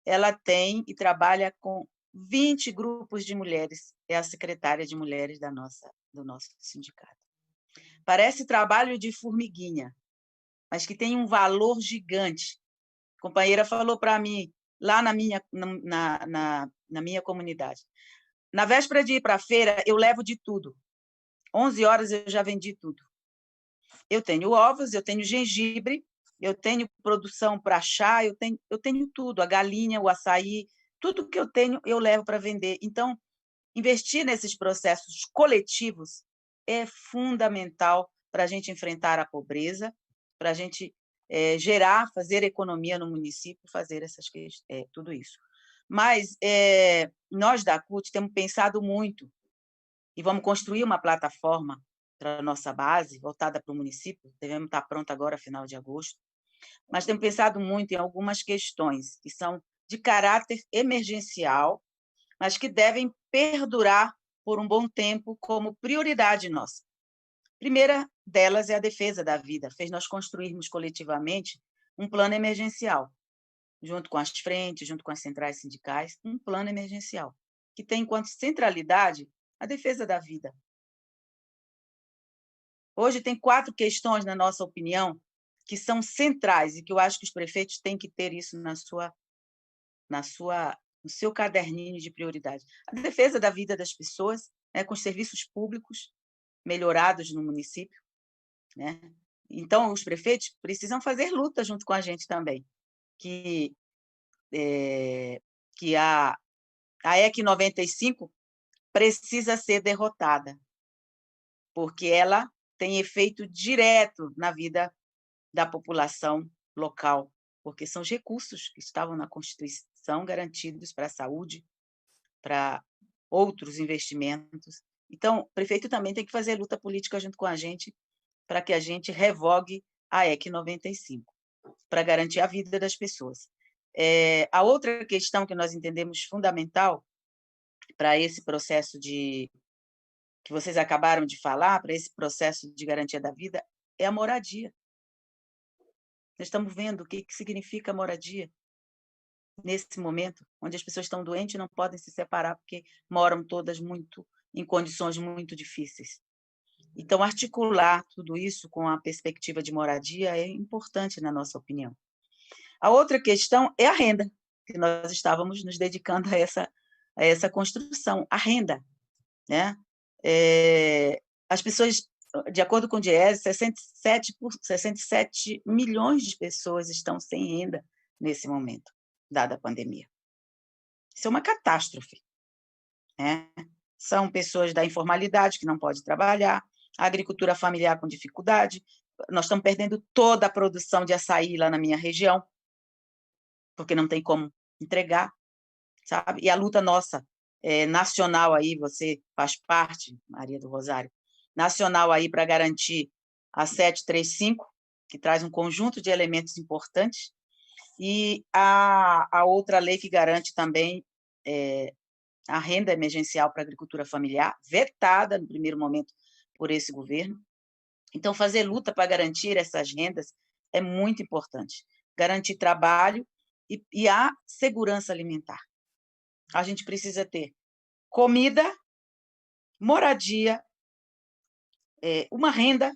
[SPEAKER 3] ela tem e trabalha com 20 grupos de mulheres, é a secretária de mulheres do nosso sindicato. Parece trabalho de formiguinha, mas que tem um valor gigante. A companheira falou para mim, lá na minha comunidade, na véspera de ir para a feira, eu levo de tudo. 11 horas eu já vendi tudo. Eu tenho ovos, eu tenho gengibre, eu tenho produção para chá, eu tenho tudo, a galinha, o açaí, tudo que eu tenho eu levo para vender. Então, investir nesses processos coletivos é fundamental para a gente enfrentar a pobreza, para a gente fazer economia no município, fazer tudo isso. Mas nós da CUT temos pensado muito e vamos construir uma plataforma para a nossa base, voltada para o município, devemos estar pronta agora, final de agosto, mas temos pensado muito em algumas questões que são de caráter emergencial, mas que devem perdurar por um bom tempo como prioridade nossa. A primeira delas é a defesa da vida, fez nós construirmos coletivamente um plano emergencial, junto com as frentes, junto com as centrais sindicais, um plano emergencial, que tem enquanto centralidade a defesa da vida. Hoje tem 4 questões, na nossa opinião, que são centrais e que eu acho que os prefeitos têm que ter isso no seu caderninho de prioridade. A defesa da vida das pessoas, né, com os serviços públicos melhorados no município, né? Então, os prefeitos precisam fazer luta junto com a gente também, que a EC 95 precisa ser derrotada, porque ela tem efeito direto na vida da população local, porque são os recursos que estavam na Constituição garantidos para a saúde, para outros investimentos. Então, o prefeito também tem que fazer luta política junto com a gente para que a gente revogue a EC 95, para garantir a vida das pessoas. A outra questão que nós entendemos fundamental para esse processo que vocês acabaram de falar, para esse processo de garantia da vida, é a moradia. Nós estamos vendo o que significa moradia nesse momento, onde as pessoas estão doentes e não podem se separar porque moram todas em condições muito difíceis. Então, articular tudo isso com a perspectiva de moradia é importante, na nossa opinião. A outra questão é a renda, que nós estávamos nos dedicando a essa construção, a renda, né? As pessoas, de acordo com o Diese, 67 milhões de pessoas estão sem renda nesse momento, dada a pandemia. Isso é uma catástrofe, né? São pessoas da informalidade que não podem trabalhar, a agricultura familiar com dificuldade, nós estamos perdendo toda a produção de açaí lá na minha região, porque não tem como entregar, sabe? E a luta nossa nacional aí, você faz parte, Maria do Rosário, nacional aí para garantir a 735, que traz um conjunto de elementos importantes, e a outra lei que garante também a renda emergencial para a agricultura familiar, vetada no primeiro momento por esse governo. Então, fazer luta para garantir essas rendas é muito importante. Garantir trabalho e a segurança alimentar. A gente precisa ter comida, moradia, uma renda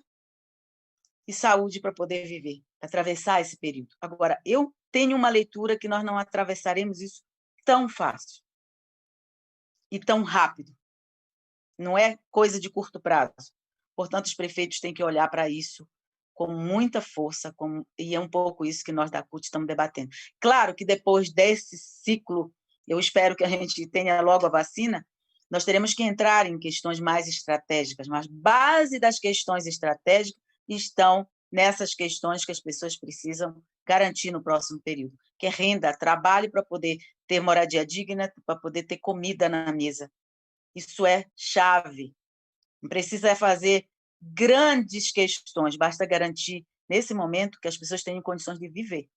[SPEAKER 3] e saúde para poder viver, atravessar esse período. Agora, eu tenho uma leitura que nós não atravessaremos isso tão fácil e tão rápido. Não é coisa de curto prazo. Portanto, os prefeitos têm que olhar para isso com muita força, e é um pouco isso que nós da CUT estamos debatendo. Claro que depois desse ciclo, eu espero que a gente tenha logo a vacina, nós teremos que entrar em questões mais estratégicas, mas base das questões estratégicas estão nessas questões que as pessoas precisam garantir no próximo período, que é renda, trabalho para poder ter moradia digna, para poder ter comida na mesa. Isso é chave. Não precisa fazer grandes questões, basta garantir, nesse momento, que as pessoas tenham condições de viver.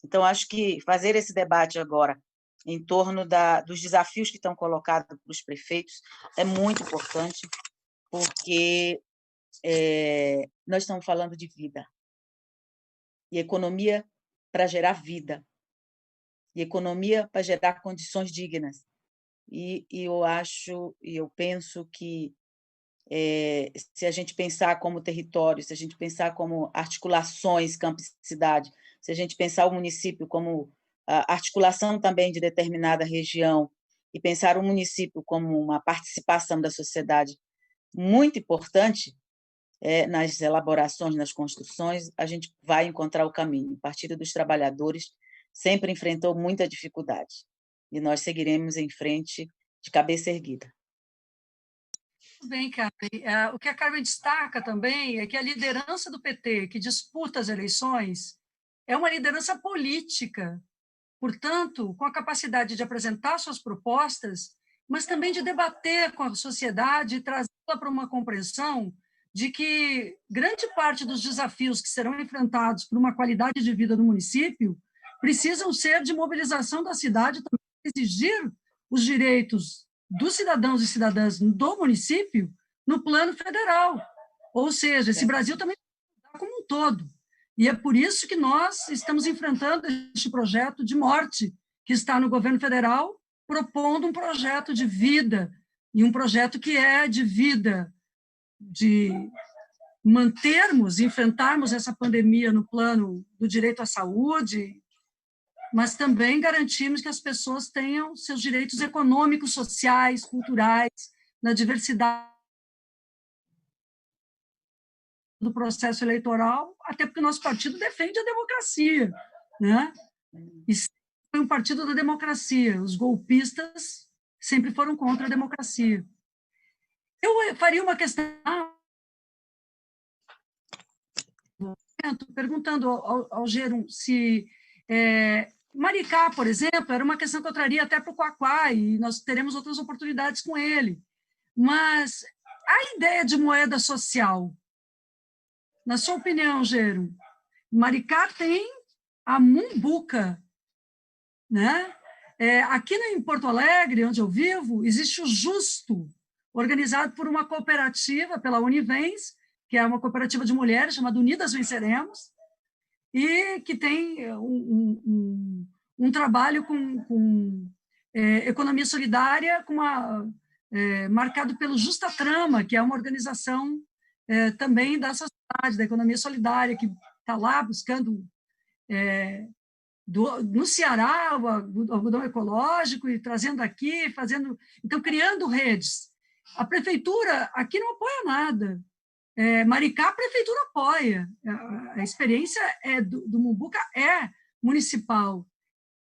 [SPEAKER 3] Então, acho que fazer esse debate agora em torno dos desafios que estão colocados para os prefeitos é muito importante, porque nós estamos falando de vida, e economia para gerar vida, e economia para gerar condições dignas. E eu penso que, se a gente pensar como território, se a gente pensar como articulações campo e cidade, se a gente pensar o município como a articulação também de determinada região, e pensar o município como uma participação da sociedade muito importante nas elaborações, nas construções, a gente vai encontrar o caminho. O Partido dos Trabalhadores sempre enfrentou muita dificuldade, e nós seguiremos em frente de cabeça erguida.
[SPEAKER 1] Bem, Carmen, o que a Carmen destaca também é que a liderança do PT, que disputa as eleições, é uma liderança política, portanto, com a capacidade de apresentar suas propostas, mas também de debater com a sociedade e trazê-la para uma compreensão de que grande parte dos desafios que serão enfrentados por uma qualidade de vida no município precisam ser de mobilização da cidade, também exigir os direitos dos cidadãos e cidadãs do município no plano federal. Ou seja, esse Brasil também está como um todo. E é por isso que nós estamos enfrentando este projeto de morte que está no governo federal, propondo um projeto de vida, e um projeto que é de vida, de mantermos, enfrentarmos essa pandemia no plano do direito à saúde, mas também garantirmos que as pessoas tenham seus direitos econômicos, sociais, culturais, na diversidade do processo eleitoral, até porque o nosso partido defende a democracia, né? E foi um partido da democracia. Os golpistas sempre foram contra a democracia. Eu faria uma questão perguntando ao Gerum se Maricá, por exemplo, era uma questão que eu traria até para o Quaquá, e nós teremos outras oportunidades com ele. Mas a ideia de moeda social, na sua opinião, Gerum, Maricá tem a Mumbuca, né? Aqui em Porto Alegre, onde eu vivo, existe o Justo, organizado por uma cooperativa, pela Univens, que é uma cooperativa de mulheres chamada Unidas Venceremos, e que tem um trabalho com economia solidária, marcado pelo Justa Trama, que é uma organização também da sociedade, da economia solidária, que está lá buscando, no Ceará, o algodão ecológico, e trazendo aqui, então, criando redes. A prefeitura aqui não apoia nada. Maricá, a prefeitura apoia. A experiência do Mumbuca é municipal.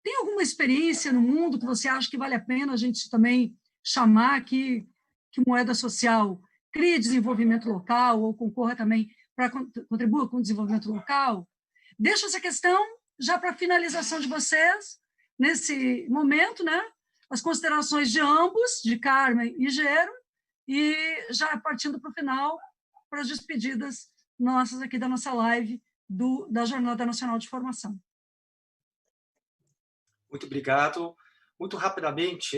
[SPEAKER 1] Tem alguma experiência no mundo que você acha que vale a pena a gente também chamar aqui, que moeda social crie desenvolvimento local ou concorra também para contribuir com o desenvolvimento local? Deixo essa questão já para a finalização de vocês, nesse momento, né? As considerações de ambos, de Carmen e Gerum, e já partindo para o final, para as despedidas nossas aqui da nossa live da Jornada Nacional de Formação.
[SPEAKER 2] Muito obrigado. Muito rapidamente,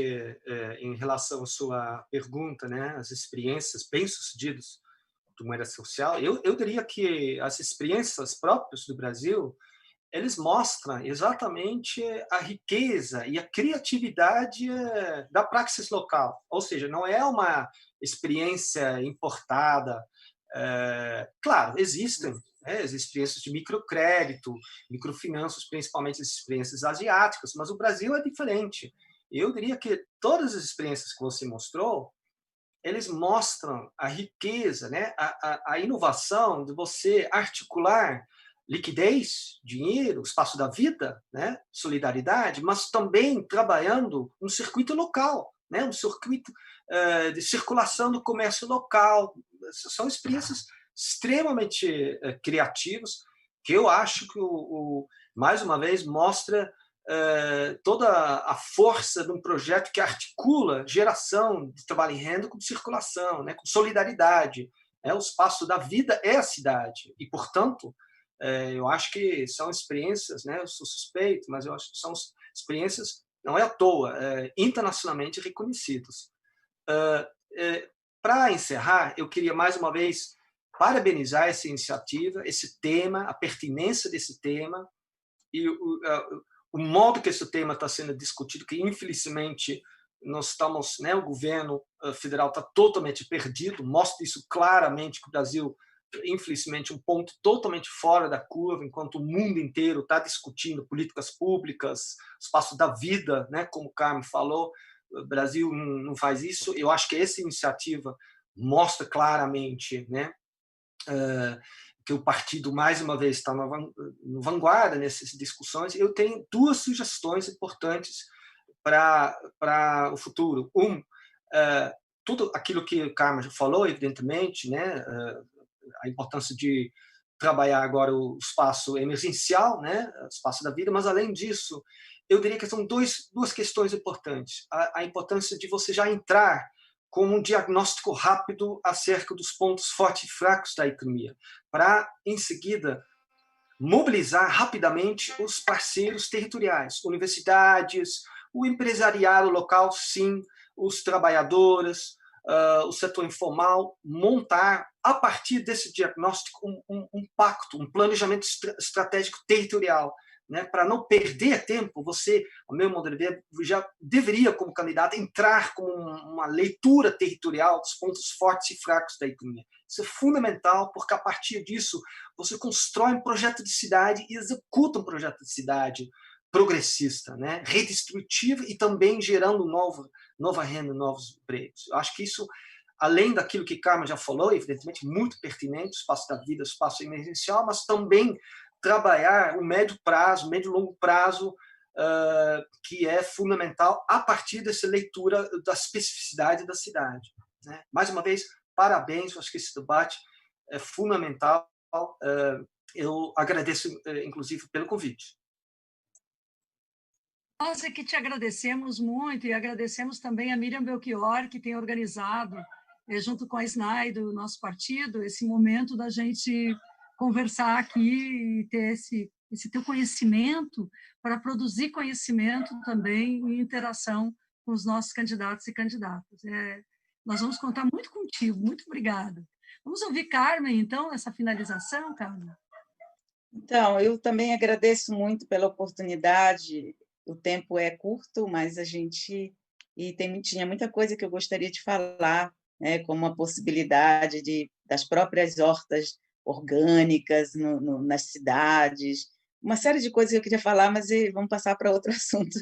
[SPEAKER 2] em relação à sua pergunta, né, as experiências bem-sucedidas do moeda social, eu diria que as experiências próprias do Brasil, eles mostram exatamente a riqueza e a criatividade da praxis local. Ou seja, não é uma experiência importada. Claro, existem as experiências de microcrédito, microfinanças, principalmente as experiências asiáticas, mas o Brasil é diferente. Eu diria que todas as experiências que você mostrou, eles mostram a riqueza, né? a inovação de você articular liquidez, dinheiro, espaço da vida, né? Solidariedade, mas também trabalhando um circuito local, né? Um circuito de circulação do comércio local. São experiências extremamente criativas, que eu acho que, mais uma vez, mostra toda a força de um projeto que articula geração de trabalho em renda com circulação, né, com solidariedade. O espaço da vida é a cidade. E, portanto, eu acho que são experiências, né, eu sou suspeito, mas eu acho que são experiências não é à toa, internacionalmente reconhecidos. Para encerrar, eu queria mais uma vez parabenizar essa iniciativa, esse tema, a pertinência desse tema e o modo que esse tema está sendo discutido, que infelizmente nós estamos, né, o governo federal está totalmente perdido, mostra isso claramente que o Brasil, infelizmente, um ponto totalmente fora da curva, enquanto o mundo inteiro está discutindo políticas públicas, espaço da vida, né, como o Carmen falou, o Brasil não faz isso. Eu acho que essa iniciativa mostra claramente, né, que o partido, mais uma vez, está na vanguarda nessas discussões. Eu tenho duas sugestões importantes para o futuro. Tudo aquilo que o Carmen já falou, evidentemente, né, a importância de trabalhar agora o espaço emergencial, né, o espaço da vida, mas, além disso, eu diria que são duas questões importantes. A importância de você já entrar com um diagnóstico rápido acerca dos pontos fortes e fracos da economia, para, em seguida, mobilizar rapidamente os parceiros territoriais, universidades, o empresariado local, sim, os trabalhadores, o setor informal, montar, a partir desse diagnóstico, um pacto, um planejamento estratégico territorial, né, para não perder tempo. Você, ao meu modo de ver, já deveria, como candidato, entrar com uma leitura territorial dos pontos fortes e fracos da economia. Isso é fundamental, porque a partir disso você constrói um projeto de cidade e executa um projeto de cidade progressista, né, redistributivo e também gerando nova renda, novos empregos. Eu acho que isso, além daquilo que Carmen já falou, evidentemente muito pertinente, o espaço da vida, o espaço emergencial, mas também trabalhar o médio prazo, médio e longo prazo, que é fundamental a partir dessa leitura da especificidade da cidade, né? Mais uma vez, parabéns, acho que esse debate é fundamental. Eu agradeço, inclusive, pelo convite.
[SPEAKER 1] Nós é que te agradecemos muito e agradecemos também a Miriam Belchior, que tem organizado, junto com a SNAI do nosso partido, esse momento da gente conversar aqui e ter esse teu conhecimento para produzir conhecimento também e interação com os nossos candidatos e candidatas. Nós vamos contar muito contigo. Muito obrigada. Vamos ouvir Carmen, então, nessa finalização, Carmen?
[SPEAKER 3] Então, eu também agradeço muito pela oportunidade. O tempo é curto, mas a gente tinha muita coisa que eu gostaria de falar, né, como a possibilidade das próprias hortas orgânicas nas cidades, uma série de coisas que eu queria falar, mas vamos passar para outro assunto.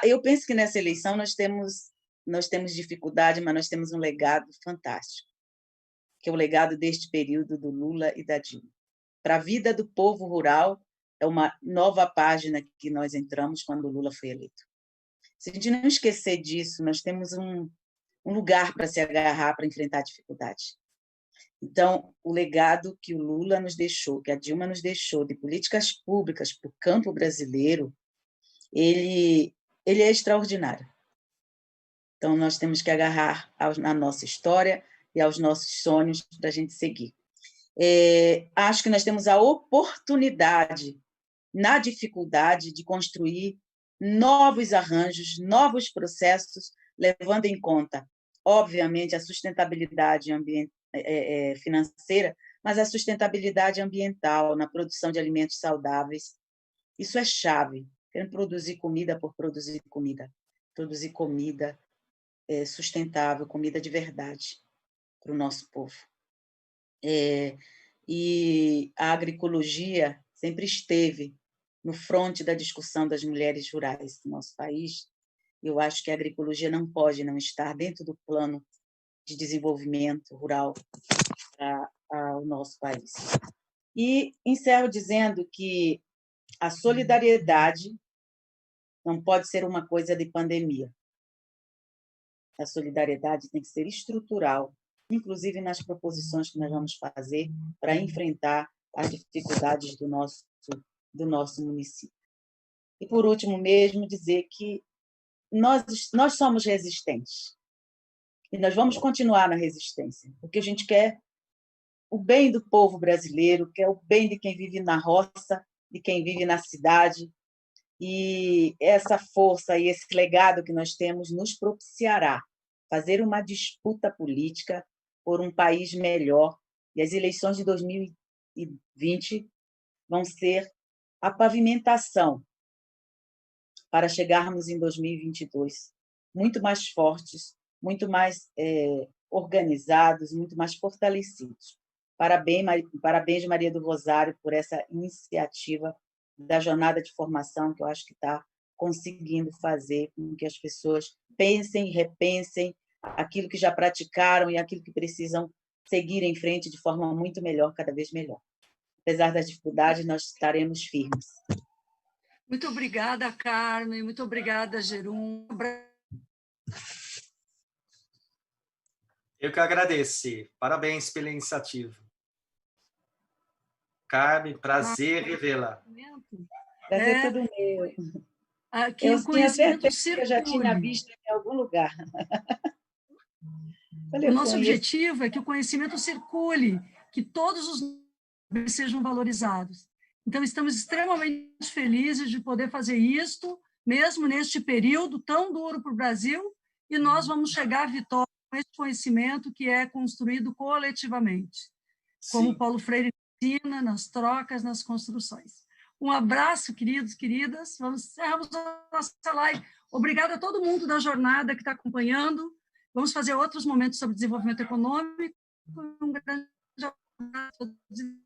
[SPEAKER 3] Eu penso que nessa eleição nós temos dificuldade, mas nós temos um legado fantástico, que é o legado deste período do Lula e da Dilma. Para a vida do povo rural, é uma nova página que nós entramos quando o Lula foi eleito. Se a gente não esquecer disso, nós temos um lugar para se agarrar para enfrentar a dificuldade. Então, o legado que o Lula nos deixou, que a Dilma nos deixou, de políticas públicas para o campo brasileiro, ele é extraordinário. Então, nós temos que agarrar na nossa história e aos nossos sonhos para a gente seguir. Acho que nós temos a oportunidade, na dificuldade, de construir novos arranjos, novos processos, levando em conta, obviamente, a sustentabilidade financeira, mas a sustentabilidade ambiental na produção de alimentos saudáveis. Isso é chave. Queremos produzir comida por produzir comida sustentável, comida de verdade para o nosso povo. E a agroecologia sempre esteve no fronte da discussão das mulheres rurais do nosso país. Eu acho que a agroecologia não pode não estar dentro do plano de desenvolvimento rural para o nosso país. E encerro dizendo que a solidariedade não pode ser uma coisa de pandemia. A solidariedade tem que ser estrutural, inclusive nas proposições que nós vamos fazer para enfrentar as dificuldades do nosso município. E, por último mesmo, dizer que nós somos resistentes e nós vamos continuar na resistência, porque a gente quer o bem do povo brasileiro, quer o bem de quem vive na roça, de quem vive na cidade, E essa força e esse legado que nós temos nos propiciará fazer uma disputa política por um país melhor. E as eleições de 2020 vão ser a pavimentação para chegarmos em 2022 muito mais fortes, muito mais organizados, muito mais fortalecidos. Parabéns, Maria do Rosário, por essa iniciativa da jornada de formação, que eu acho que está conseguindo fazer com que as pessoas pensem e repensem aquilo que já praticaram e aquilo que precisam seguir em frente de forma muito melhor, cada vez melhor. Apesar das dificuldades, nós estaremos firmes.
[SPEAKER 1] Muito obrigada, Carmen. Muito obrigada, Jerum.
[SPEAKER 2] Eu que agradeço. Parabéns pela iniciativa. Carmen, prazer revê-la.
[SPEAKER 3] Prazer todo meu.
[SPEAKER 1] Aqui
[SPEAKER 3] eu
[SPEAKER 1] o conhecimento
[SPEAKER 3] circule. Eu já tinha visto em algum lugar.
[SPEAKER 1] O nosso objetivo é que o conhecimento circule, que todos os sejam valorizados. Então, estamos extremamente felizes de poder fazer isto, mesmo neste período tão duro para o Brasil, e nós vamos chegar à vitória com esse conhecimento que é construído coletivamente, como Paulo Freire ensina, nas trocas, nas construções. Um abraço, queridos, queridas. Encerramos a nossa live. Obrigada a todo mundo da jornada que está acompanhando. Vamos fazer outros momentos sobre desenvolvimento econômico. Um grande abraço a todos.